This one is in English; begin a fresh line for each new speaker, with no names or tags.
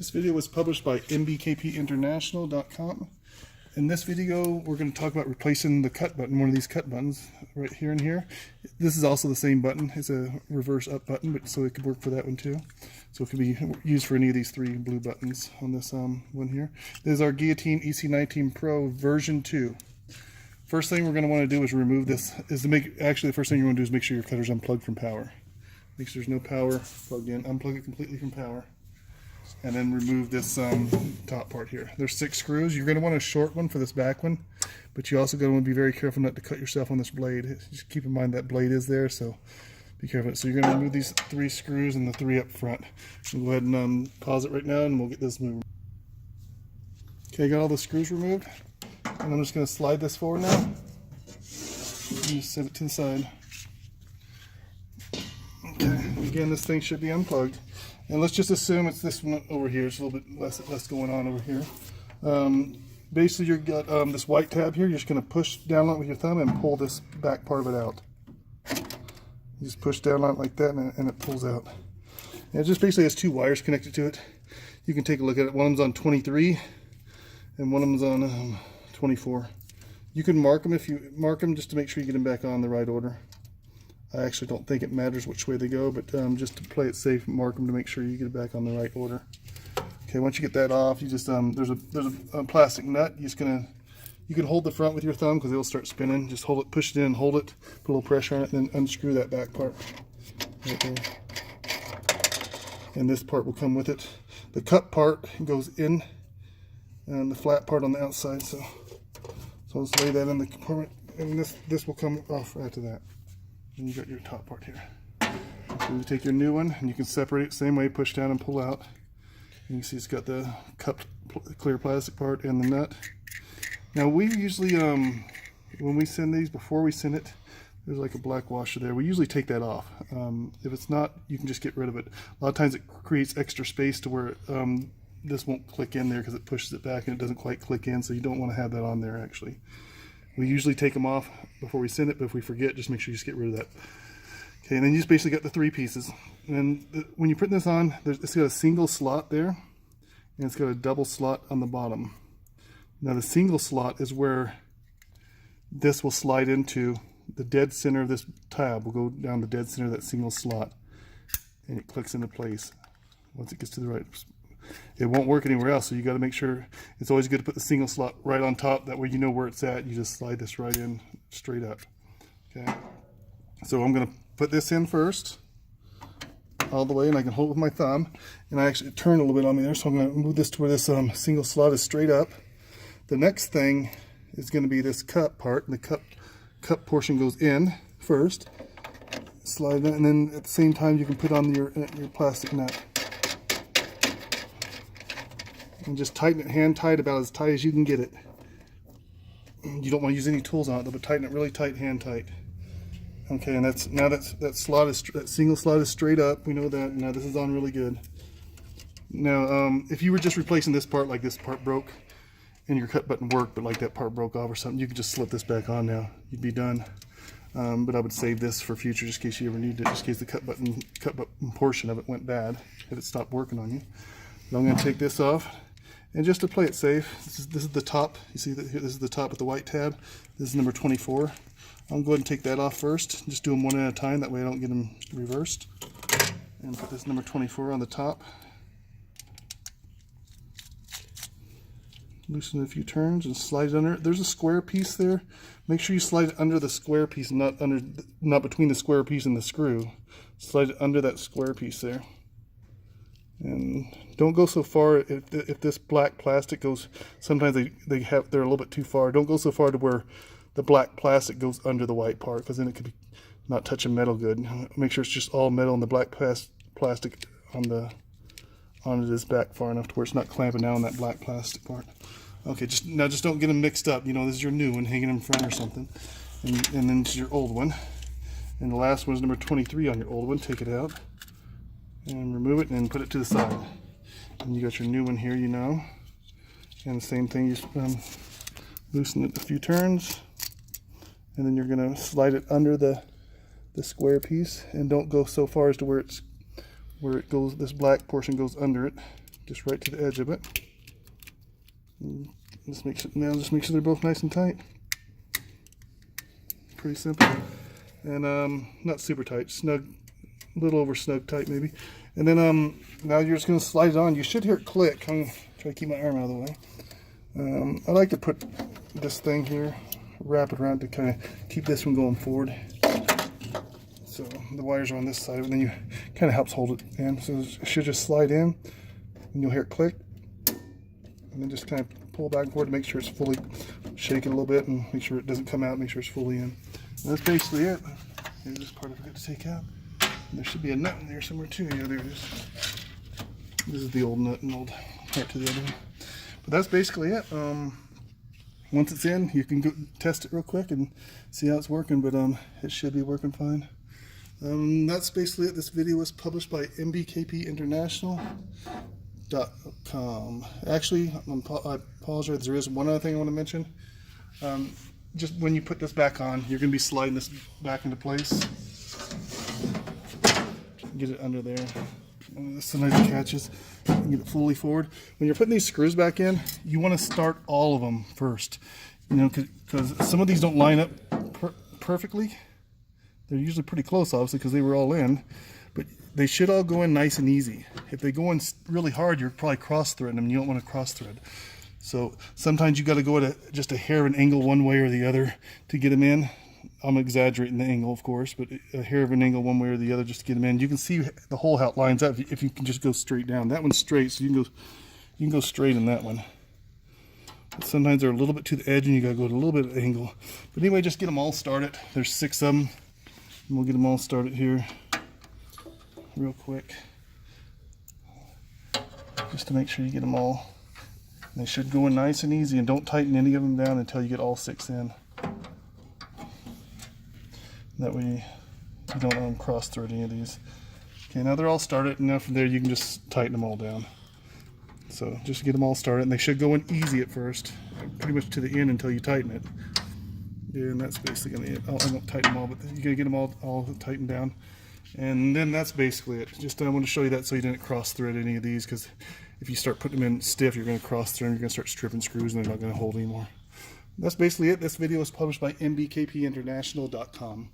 This video was published by mbkpinternational.com. In this video, we're going to talk about replacing the cut button, one of these cut buttons right here and here. This is also the same button. It's a reverse up button, but so it could work for that one too. So it could be used for any of these three blue buttons on this one here. This is our Guillotine EC19 Pro version 2. First thing we're going to want to do is remove this. Actually, the first thing you want to do is make sure your cutter's unplugged from power. Make sure there's no power plugged in. Unplug it completely from power. And then remove this top part here. There's 6 screws. You're going to want a short one for this back one, but you also going to want to be very careful not to cut yourself on this blade. Just keep in mind that blade is there, so be careful. So you're going to remove these 3 screws and the 3 up front. We'll go ahead and pause it right now, and we'll get this moving. Okay, got all the screws removed, and I'm just going to slide this forward now. And just set it to the side. Okay, again, this thing should be unplugged. And let's just assume it's this one over here. It's a little bit less going on over here. Basically, you've got this white tab here. You're just going to push down on it with your thumb and pull this back part of it out. You just push down on it like that, and it pulls out. And it just basically has 2 wires connected to it. You can take a look at it. One of them's on 23, and one of them's on 24. You can mark them just to make sure you get them back on the right order. I actually don't think it matters which way they go, but just to play it safe, mark them to make sure you get it back on the right order. Okay, once you get that off, you just there's a plastic nut. You can hold the front with your thumb because it'll start spinning. Just hold it, push it in, hold it, put a little pressure on it, and then unscrew that back part right there. And this part will come with it. The cut part goes in, and the flat part on the outside. So I'll just lay that in the compartment, and this will come off after that. And you got your top part here. So you take your new one and you can separate it same way, push down and pull out. And you can see it's got the cupped clear plastic part and the nut. Now we usually, when we send these, before we send it, there's like a black washer there. We usually take that off. If it's not, you can just get rid of it. A lot of times it creates extra space to where this won't click in there because it pushes it back and it doesn't quite click in, so you don't want to have that on there actually. We usually take them off before we send it, but if we forget, just make sure you just get rid of that. Okay, and then you just basically got the 3 pieces. And when you put this on, it's got a single slot there, and it's got a double slot on the bottom. Now the single slot is where this will slide into. The dead center of this tab will go down the dead center of that single slot, and it clicks into place once it gets to the right. It won't work anywhere else, so you got to make sure. It's always good to put the single slot right on top. That way you know where it's at. You just slide this right in straight up. Okay. So I'm going to put this in first, all the way, and I can hold it with my thumb. And I actually turned a little bit on me there, so I'm going to move this to where this single slot is straight up. The next thing is going to be this cup part, and the cup portion goes in first. Slide it, and then at the same time you can put on your plastic nut. And just tighten it hand tight, about as tight as you can get it. You don't want to use any tools on it though, but tighten it really tight, hand tight. Okay, and that single slot is straight up. We know that. Now this is on really good. Now, if you were just replacing this part, like this part broke, and your cut button worked, but like that part broke off or something, you could just slip this back on now. You'd be done. But I would save this for future, just in case you ever need it, just in case the cut button portion of it went bad, if it stopped working on you. But I'm going to take this off. And just to play it safe, this is the top. You see that here, this is the top with the white tab. This is number 24. I'll go ahead and take that off first. Just do them one at a time. That way I don't get them reversed. And put this number 24 on the top. Loosen it a few turns and slide it under. There's a square piece there. Make sure you slide it under the square piece, not between the square piece and the screw. Slide it under that square piece there. And don't go so far. If this black plastic goes, sometimes they're a little bit too far. Don't go so far to where the black plastic goes under the white part, because then it could be not touching metal good. Make sure it's just all metal and the black plastic onto this back far enough to where it's not clamping down on that black plastic part. Okay, just don't get them mixed up. You know, this is your new one hanging in front or something, and then this is your old one. And the last one is number 23 on your old one. Take it out and remove it and put it to the side. And you got your new one here, you know. And the same thing, you loosen it a few turns, and then you're going to slide it under the square piece, and don't go so far as to where it goes, this black portion goes under it. just right to the edge of it. And just make sure they're both nice and tight. Pretty simple, and not super tight, snug, a little over snug tight maybe. And then now you're just going to slide it on. You should hear it click. I'm going to try to keep my arm out of the way. I like to put this thing here, wrap it around to kind of keep this one going forward. So the wires are on this side, and then you kind of helps hold it in. So it should just slide in, and you'll hear it click, and then just kind of pull back and forward to make sure it's fully, shake it a little bit and make sure it doesn't come out, make sure it's fully in. And that's basically it. Here's this part I forgot to take out. And there should be a nut in there somewhere too. Yeah, there it is. This is the old nut and old part to the other one. But that's basically it. Once it's in, you can go test it real quick and see how it's working, but it should be working fine. That's basically it. This video was published by mbkpinternational.com. Actually, I apologize, there is one other thing I want to mention. Just when you put this back on, you're going to be sliding this back into place. Get it under there. And this is nice catches. Get it fully forward. When you're putting these screws back in, you want to start all of them first. You know, because some of these don't line up perfectly. They're usually pretty close, obviously, because they were all in. But they should all go in nice and easy. If they go in really hard, you're probably cross-threading them. You don't want to cross-thread. So sometimes you got to go at just a hair of an angle one way or the other to get them in. I'm exaggerating the angle, of course, but a hair of an angle one way or the other just to get them in. You can see the hole how it lines up if you can just go straight down. That one's straight, so you can go straight in that one. But sometimes they're a little bit to the edge, and you got to go at a little bit of angle. But anyway, just get them all started. There's 6 of them, and we'll get them all started here real quick, just to make sure you get them all. And they should go in nice and easy, and don't tighten any of them down until you get all 6 in. That way you don't cross thread any of these. Okay, now they're all started, and now from there you can just tighten them all down. So just get them all started, and they should go in easy at first, pretty much to the end until you tighten it. And that's basically it. I won't tighten them all, but you gotta get them all tightened down. And then that's basically it. Just I want to show you that so you didn't cross thread any of these, because if you start putting them in stiff, you're going to cross thread them, you're going to start stripping screws, and they're not going to hold anymore. That's basically it. This video was published by mbkpinternational.com.